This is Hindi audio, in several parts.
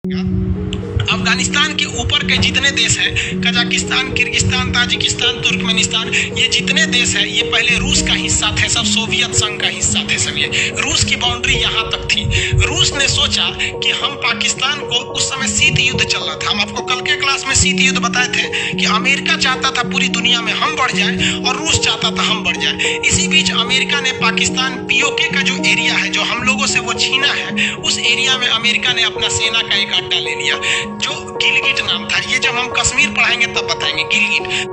अफगानिस्तान के ऊपर के जितने देश हैं, कजाकिस्तान, किर्गिस्तान, ताजिकिस्तान, तुर्कमेनिस्तान, ये जितने देश हैं ये पहले रूस का हिस्सा थे, सब सोवियत संघ का हिस्सा थे सब। ये रूस की बाउंड्री यहाँ तक थी। रूस ने सोचा कि हम पाकिस्तान को, उस समय शीत युद्ध चल रहा था, हम आपको कल के क्लास में शीत युद्ध बताए थे कि अमेरिका चाहता था पूरी दुनिया में हम बढ़ जाए और रूस चाहता था हम बढ़ जाए। इसी बीच अमेरिका ने पाकिस्तान पीओके का जो एरिया है, जो हम लोगों से वो छीना है, उस एरिया में अमेरिका ने अपना सेना का एक अड्डा ले लिया जो गिलगिट नाम था। ये जब हम कश्मीर पढ़ाएंगे तब बताएंगे गिलगिट।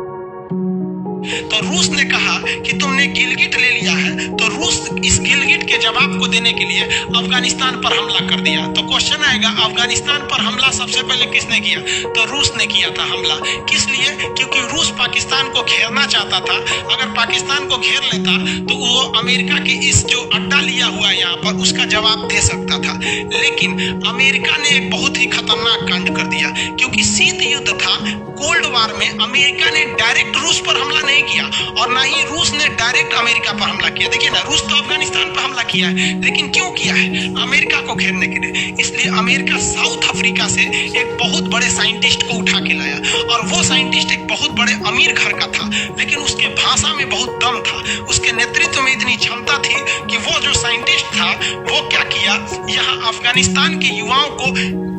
तो रूस ने कहा कि तुमने गिलगिट ले लिया है, तो रूस इस गिलगिट के जवाब को देने के लिए अफगानिस्तान पर हमला कर दिया। तो क्वेश्चन आएगा, अफगानिस्तान पर हमला सबसे पहले किसने किया? तो रूस ने किया था हमला। किस लिए? क्योंकि रूस पाकिस्तान को घेरना चाहता था। अगर पाकिस्तान को घेर लेता तो वो अमेरिका के इस जो अड्डा लिया हुआ है यहाँ पर, उसका जवाब दे सकता था। लेकिन अमेरिका ने एक बहुत ही खतरनाक कांड कर दिया, क्योंकि शीत युद्ध था, कोल्ड वार में अमेरिका ने डायरेक्ट रूस पर हमला नहीं किया और ना ही रूस ने डायरेक्ट अमेरिका पर हमला किया। देखिए ना, रूस तो अफगानिस्तान पर हमला किया है, लेकिन क्यों किया है? अमेरिका को घेरने के लिए। इसलिए अमेरिका साउथ अफ्रीका से एक बहुत बड़े साइंटिस्ट को उठा के लाया, और वो साइंटिस्ट एक बहुत बड़े अमीर घर का था, लेकिन उसके भाषा में बहुत दम था, उसके नेतृत्व में इतनी क्षमता थी कि वो जो साइंटिस्ट था वो क्या किया, यहाँ अफगानिस्तान के युवाओं को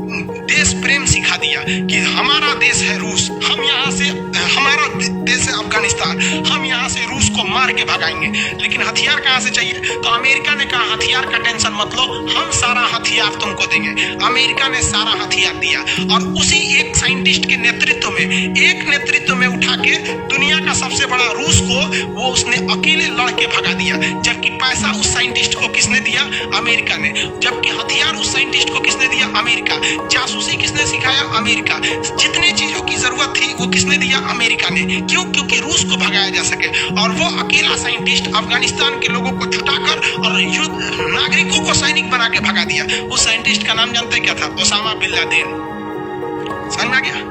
देश प्रेम सिखा दिया कि हमारा देश है रूस, हम यहाँ से, हमारा देश है अफगानिस्तान, हम यहाँ से रूस को मार के भगाएंगे। लेकिन हथियार कहाँ से चाहिए? तो अमेरिका ने कहा हथियार का टेंशन मत लो, हम सारा हथियार तुमको देंगे। अमेरिका ने सारा हथियार दिया, और उसी एक साइंटिस्ट के नेतृत्व में उठा के दुनिया का सबसे बड़ा रूस को वो उसने अकेले लड़के भगा दिया। जबकि पैसा उस साइंटिस्ट को किसने दिया? अमेरिका ने। जबकि हथियार उस साइंटिस्ट को किसने दिया? अमेरिका। जासूसी किसने सिखाया? अमेरिका। जितने चीजों की जरूरत थी वो किसने दिया? अमेरिका ने। क्यों? क्योंकि रूस को भगाया जा सके। और वो अकेला साइंटिस्ट अफगानिस्तान के लोगों को छुटाकर और युद्ध नागरिकों को सैनिक बना के भगा दिया। उस साइंटिस्ट का नाम जानते क्या था? Osama bin Laden. समझ में आ गया?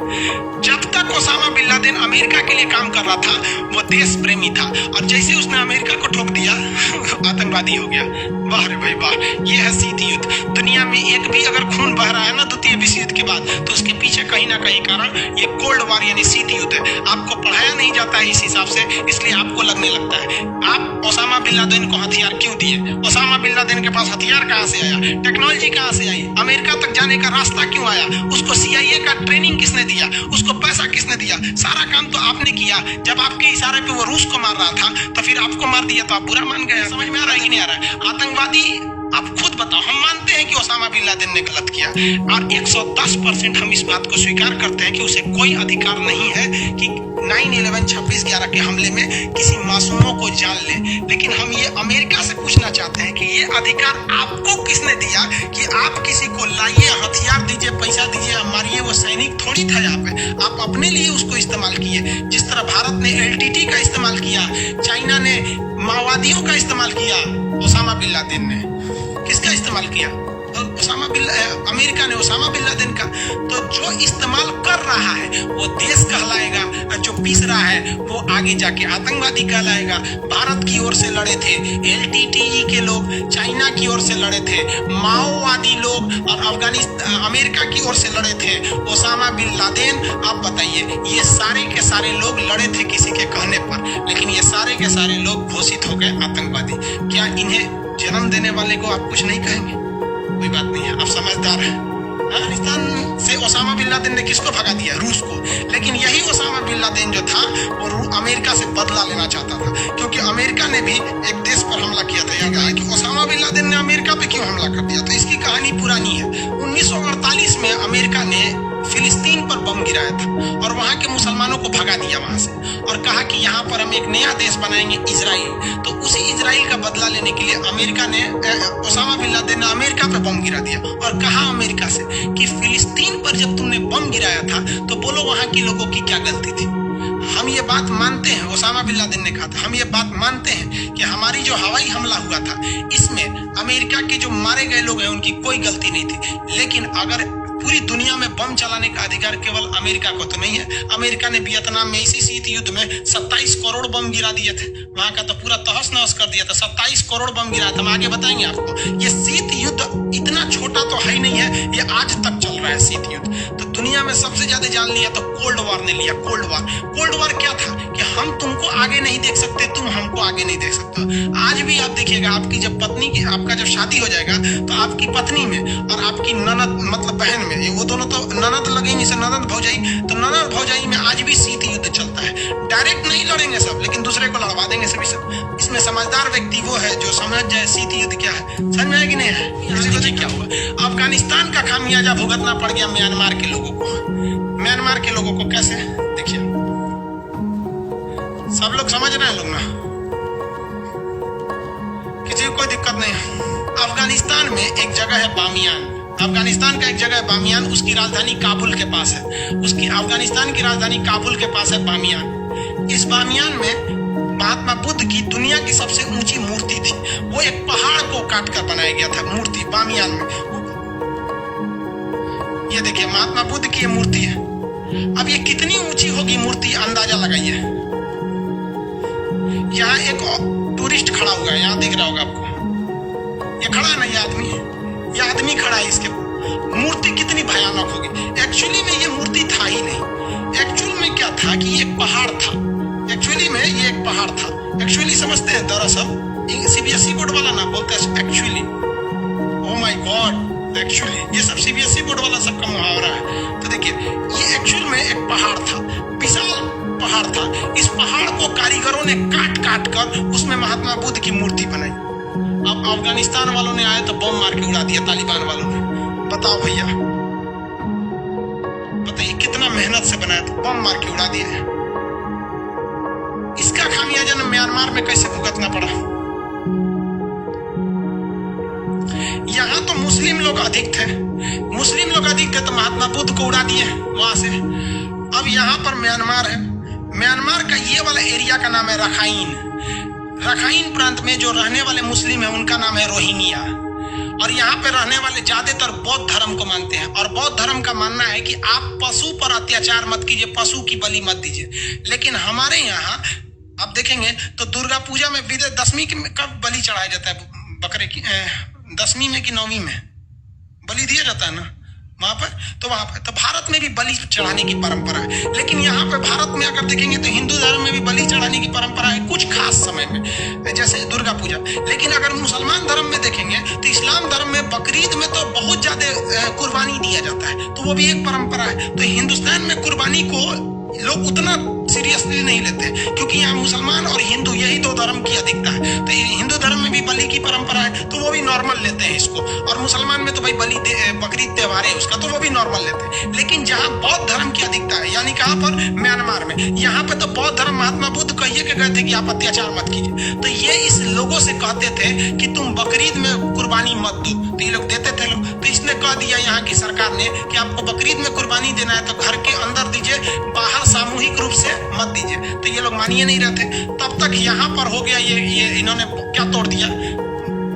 जब तक ओसामा बिन लादेन अमेरिका के लिए काम कर रहा था वो देश प्रेमी था, और जैसे उसने अमेरिका को ठोक दिया आतंकवादी हो गया। वाह रे भाई वाह, ये है शीत युद्ध। दुनिया में एक भी अगर खून बह रहा है ना द्वितीय विश्व युद्ध के बाद, तो उसके पीछे कहीं ना कहीं कारण ये कोल्ड वार यानी शीत युद्ध है। आपको पढ़ाया नहीं जाता है इस हिसाब से, इसलिए आपको लगने लगता है। आप ओसामा बिन लादेन को हथियार क्यों दिए? ओसामा बिन लादेन के पास हथियार कहाँ से आया? टेक्नोलॉजी कहाँ से आई? अमेरिका तक जाने का रास्ता क्यों आया? उसको CIA का ट्रेनिंग किसने दिया? उसको पैसा किसने दिया? सारा काम तो आपने किया। जब आपके इशारे पे वो रूस को मार रहा था तो फिर आपको मार दिया तो आप बुरा मान गए। समझ में आ रहा है कि नहीं आ रहा है? आतंकवादी, आप खुद बताओ। हम मानते हैं कि ओसामा बिन लादेन ने गलत किया, और 110% हम इस बात को स्वीकार करते हैं कि उसे कोई अधिकार नहीं है कि 9/11 26/11 के हमले में किसी मासूमों को जान ले। लेकिन हम ये अमेरिका से पूछना चाहते हैं कि ये अधिकार आपको किसने दिया कि आप किसी को लाइए, हथियार दीजिए, पैसा दीजिए, मारिए? वो सैनिक थोड़ी था यहाँ पे, आप अपने लिए उसको इस्तेमाल किए। जिस तरह भारत ने LTT का इस्तेमाल किया, चाइना ने माओवादियों का इस्तेमाल किया, ओसामा बिन लादेन ने किसका इस्तेमाल किया? अमेरिका ने ओसामा बिन लादेन का। तो जो इस्तेमाल कर रहा है वो देश कहलाएगा, और जो पीस रहा है वो आगे जाके आतंकवादी कहलाएगा। भारत की ओर से लड़े थे LTTE के लोग, चाइना की ओर से लड़े थे माओवादी लोग, और अमेरिका की ओर से लड़े थे ओसामा बिन लादेन। अब बताइए, ये सारे के सारे लोग लड़े थे किसी के कहने पर, लेकिन ये सारे के सारे लोग घोषित हो गए आतंकवादी। क्या इन्हें जन्म देने वाले को आप कुछ नहीं कहेंगे? कोई बात नहीं है, आप समझदार हैं। अफगानिस्तान से ओसामा बिन लादेन ने किसको भगा दिया? रूस को। लेकिन यही ओसामा बिन लादेन जो था वो अमेरिका से बदला लेना चाहता था, क्योंकि अमेरिका ने भी एक देश पर हमला किया था। यहाँ कहा कि ओसामा बिन लादेन ने अमेरिका पे क्यों हमला कर दिया? तो इसकी कहानी पुरानी है। 1948 में अमेरिका ने फिलिस्तीन पर बम गिराया था और वहां के मुसलमानों को भगा दिया वहां से, और कहा कि यहाँ पर हम एक नया देश बनाएंगे, इजराइल। तो उसी इजराइल का बदला लेने के लिए अमेरिका ने, ओसामा बिन लादेन ने अमेरिका पे बम गिरा दिया, और कहा अमेरिका से कि फिलिस्तीन पर जब तुमने बम गिराया था तो बोलो वहां के लोगों की क्या गलती थी। हम ये बात मानते हैं, ओसामा बिन लादेन ने कहा था, हम ये बात मानते हैं कि हमारी जो हवाई हमला हुआ था इसमें अमेरिका के जो मारे गए लोग हैं उनकी कोई गलती नहीं थी। लेकिन अगर पूरी दुनिया में बम चलाने का अधिकार केवल अमेरिका को तो नहीं है। अमेरिका ने वियतनाम में इसी शीत युद्ध में 27 करोड़ बम गिरा दिए थे, वहां का तो पूरा तहस नहस कर दिया था। 27 करोड़ बम गिरा था। हम आगे बताएंगे आपको। ये शीत युद्ध इतना छोटा तो है ही नहीं है, ये आज तक चल रहा है शीत युद्ध। तो दुनिया में सबसे ज्यादा जान लिया तो कोल्ड वॉर ने लिया। कोल्ड वॉर, कोल्ड वॉर क्या था कि हम तुमको आगे नहीं देख सकते, तुम हमको आगे नहीं देख सकते। आज भी आप देखिएगा, आपकी जब पत्नी की, आपका जब शादी हो जाएगा तो आपकी पत्नी में और आपकी ननद मतलब बहन में, वो दोनों तो ननद लगेंगी से ननद भौजाई, तो ननद भौजाई में आज भी शीत युद्ध चलता है। डायरेक्ट नहीं लड़ेंगे सब, लेकिन दूसरे को लड़वा देंगे सभी सब। इसमें समझदार व्यक्ति वो है जो समझ जाए शीत युद्ध क्या है। समझ में आएगी नहीं है? इसी वजह क्या हुआ, अफगानिस्तान का खामियाजा भुगतना पड़ गया म्यांमार के लोगों को। म्यांमार के लोगों को कैसे, देखिए सब लोग समझ रहे हैं लोग ना, किसी को कोई दिक्कत नहीं है। अफगानिस्तान में एक जगह है बामियान, अफगानिस्तान का एक जगह है बामियान, उसकी राजधानी काबुल के पास है। उसकी अफगानिस्तान की राजधानी काबुल के पास है बामियान। इस बामियान में महात्मा बुद्ध की दुनिया की सबसे ऊंची मूर्ति थी। वो एक पहाड़ को काट कर बनाया गया था मूर्ति बामियान में। ये देखिए महात्मा बुद्ध की ये मूर्ति है। अब ये कितनी ऊंची होगी मूर्ति, अंदाजा लगाइए। यहाँ एक टूरिस्ट खड़ा हुआ है, यहाँ दिख रहा होगा आपको, ये खड़ा है ना, ये आदमी खड़ा है। इसके मूर्ति कितनी भयानक होगी। एक्चुअली में ये मूर्ति था ही नहीं। एक्चुअल में क्या था कि ये पहाड़ था। एक्चुअली में ये एक पहाड़ था। एक्चुअली समझते हैं, दरअसल सीबीएसई बोर्ड वाला ना बोलते हैं actually. Oh my God, actually ये सब सीबीएसई बोर्ड वाला सबका मुहावरा है। तो देखिए ये एक्चुअल में एक पहाड़ था, विशाल पहाड़ था। इस पहाड़ को कारीगरों ने काट काट कर उसमें महात्मा बुद्ध की मूर्ति बनाई। अब अफगानिस्तान वालों ने आए तो बम मार के उड़ा दिया, तालिबान वालों ने। बताओ भैया, बताइए कितना मेहनत से बनाया था, बम मार के उड़ा दिया। इसका खामियाजा म्यांमार में कैसे भुगतना पड़ा। यहां तो मुस्लिम लोग अधिक थे, तो महात्मा बुद्ध को उड़ा दिए वहां से। अब यहां पर म्यांमार है। म्यांमार का ये वाला एरिया का नाम है रखाइन। रखाइन प्रांत में जो रहने वाले मुस्लिम है उनका नाम है रोहिंग्या। और यहाँ पे रहने वाले ज्यादातर बौद्ध धर्म को मानते हैं। और बौद्ध धर्म का मानना है कि आप पशु पर अत्याचार मत कीजिए, पशु की बलि मत दीजिए। लेकिन हमारे यहाँ आप देखेंगे तो दुर्गा पूजा में दशमी कब बलि चढ़ाया जाता है, बकरे की 10वीं में कि 9वीं में बलि दिया जाता है ना वहां पर। तो वहां पर तो भारत में भी बलि चढ़ाने की परंपरा है। लेकिन यहाँ पे भारत में अगर देखेंगे तो हिंदू धर्म में भी बलि चढ़ाने की परंपरा है कुछ खास समय में, जैसे दुर्गा पूजा। लेकिन अगर मुसलमान धर्म में देखेंगे तो इस्लाम धर्म में बकरीद में तो बहुत ज्यादा कुर्बानी दिया जाता है, तो वो भी एक परंपरा है। तो हिंदुस्तान में कुर्बानी को लोग उतना सीरियसली नहीं लेते, क्योंकि यहाँ मुसलमान और हिंदू यही दो धर्म की अधिकता है। तो हिंदू धर्म में भी बलि की परंपरा है, तो वो भी नॉर्मल लेते हैं इसको। और मुसलमान में तो भाई बकरीद त्योहार है उसका, तो वो भी नॉर्मल लेते हैं। लेकिन जहाँ बौद्ध धर्म की अधिकता है, यानी कहाँ पर, म्यांमार में, यहाँ पे तो बौद्ध धर्म महात्मा बुद्ध कहिए के गए थे कि आप अत्याचार मत कीजिए। तो ये इस लोगों से कहते थे कि तुम बकरीद में कुर्बानी मत दो, तो ये लोग देते थे लोग। तो इसने कह दिया यहाँ की सरकार ने कि आपको बकरीद में कुर्बानी देना है तो घर के अंदर दीजिए, बाहर सामूहिक रूप से मत दीजिए। तो ये लोग मानिए नहीं रहते। तब तक यहाँ पर हो गया ये इन्होंने क्या तोड़ दिया,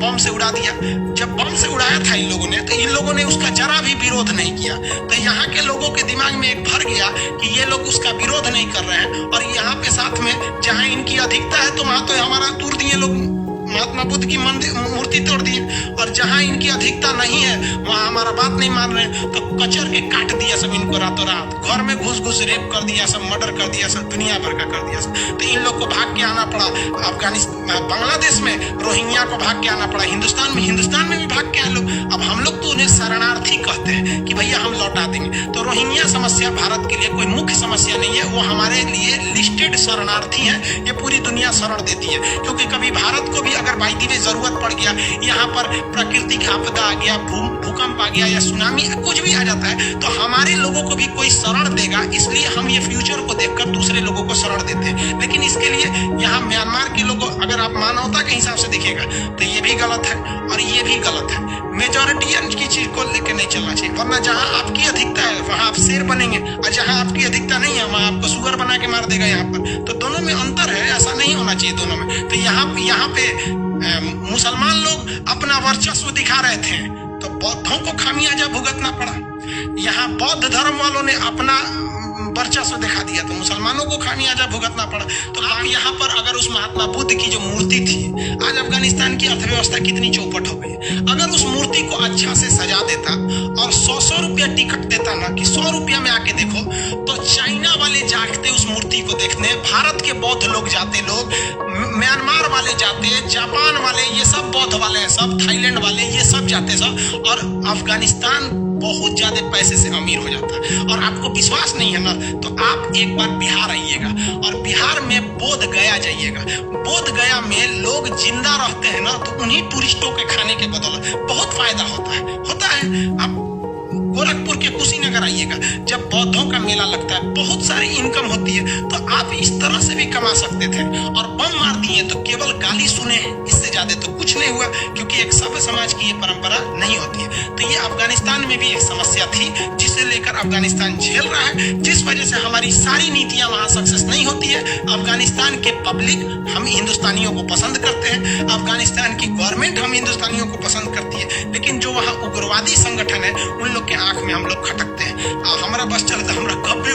बम से उड़ा दिया। जब बम से उड़ाया था इन लोगों ने, तो इन लोगों ने उसका जरा भी विरोध नहीं किया। तो यहाँ के लोगों के दिमाग में एक भर गया कि ये लोग उसका विरोध नहीं कर रहे हैं। और यहाँ पे साथ में जहाँ इनकी अधिकता है तो वहां तो हमारा तोड़ दिए लोग, महात्मा बुद्ध की मूर्ति तोड़ दी। और जहां इनकी अधिकता नहीं है वहां हमारा बात नहीं मान रहे हैं, तो कचर के काट दिया सब इनको रातों रात। घर में घुस घुस रेप कर दिया सब, मर्डर कर दिया सब, दुनिया भर का कर दिया सब। तो इन लोग को भाग के आना पड़ा अफगानिस्तान, बांग्लादेश में रोहिंग्या को भाग के आना पड़ा, हिंदुस्तान में भी भाग के आए लोग। अब हम लोग तो उन्हें शरणार्थी कहते हैं कि भैया हम लौटा देंगे। तो रोहिंग्या समस्या भारत के लिए कोई मुख्य समस्या नहीं है, वो हमारे लिए लिस्टेड शरणार्थी है। ये पूरी दुनिया शरण देती है, क्योंकि कभी भारत को भी अगर बाई दी जरूरत पड़ गया, यहाँ पर प्राकृतिक आपदा आ गया, भूकंप आ गया या सुनामी कुछ भी आ जाता है, तो हमारे लोगों को भी कोई शरण देगा। इसलिए हम ये फ्यूचर को देखकर दूसरे लोगों को शरण देते हैं। लेकिन इसके लिए यहाँ म्यांमार के लोगों, अगर आप मानवता के हिसाब से देखिएगा तो ये भी गलत है और ये भी गलत है। मेजॉरिटी की चीज को लेकर नहीं चलना चाहिए, वरना जहाँ आपकी अधिकता है वहां आप शेर बनेंगे, और जहाँ आपकी अधिकता नहीं है वहां आपको सुअर बना के मार देगा। यहाँ पर तो दोनों में अंतर है, ऐसा नहीं होना चाहिए दोनों में। तो यहाँ पे मुसलमान लोग अपना वर्चस्व दिखा रहे थे, तो बौद्धों को खामियाजा भुगतना पड़ा। यहाँ बौद्ध धर्म वालों ने अपना वर्चस्व दिखा दिया तो मुसलमानों को खामियाजा भुगतना पड़ा। तो आप यहाँ पर अगर उस महात्मा बुद्ध की जो मूर्ति थी, आज अफगानिस्तान की अर्थव्यवस्था कितनी चौपट हो गई। अगर उस मूर्ति को अच्छा से सजा देता और 100 रुपया टिकट देता ना कि 100 रुपया में आके देखो, तो चाइना वाले जागते उस मूर्ति को देखने, भारत के बौद्ध लोग जाते, लोग म्यांमार वाले जाते, जापान वाले, ये सब बौद्ध वाले हैं, सब थाईलैंड वाले, ये सब जाते सब, और अफगानिस्तान बहुत ज्यादा पैसे से अमीर हो जाता है। और आपको विश्वास नहीं है ना, तो आप एक बार बिहार आइएगा और बिहार में बोध गया जाइएगा। बोध गया में लोग जिंदा रहते हैं ना, तो उन्हीं टूरिस्टों के खाने के बदौलत बहुत फायदा होता है। आप गोरखपुर के कुशीनगर आइएगा, जब बौद्धों का मेला लगता है, बहुत सारी इनकम होती है, तो आप इस तरह से भी कमा सकते थे। और बम मार दिए तो केवल गाली सुने, इससे ज्यादा तो कुछ नहीं हुआ, क्योंकि एक सभ्य समाज की ये परंपरा नहीं होती है। तो ये अफगानिस्तान में भी एक समस्या थी, जिसे लेकर अफगानिस्तान झेल रहा है, जिस वजह से हमारी सारी नीतियां वहां सक्सेस नहीं होती है। अफगानिस्तान के पब्लिक हम हिंदुस्तानियों को पसंद करते हैं, अफगानिस्तान की गवर्नमेंट हम हिंदुस्तानियों को पसंद करती है, लेकिन जो वहाँ उग्रवादी संगठन है, उन लोग के आंख में हम लोग खटकते हैं। हमारा बस चलता, हमारा कब्र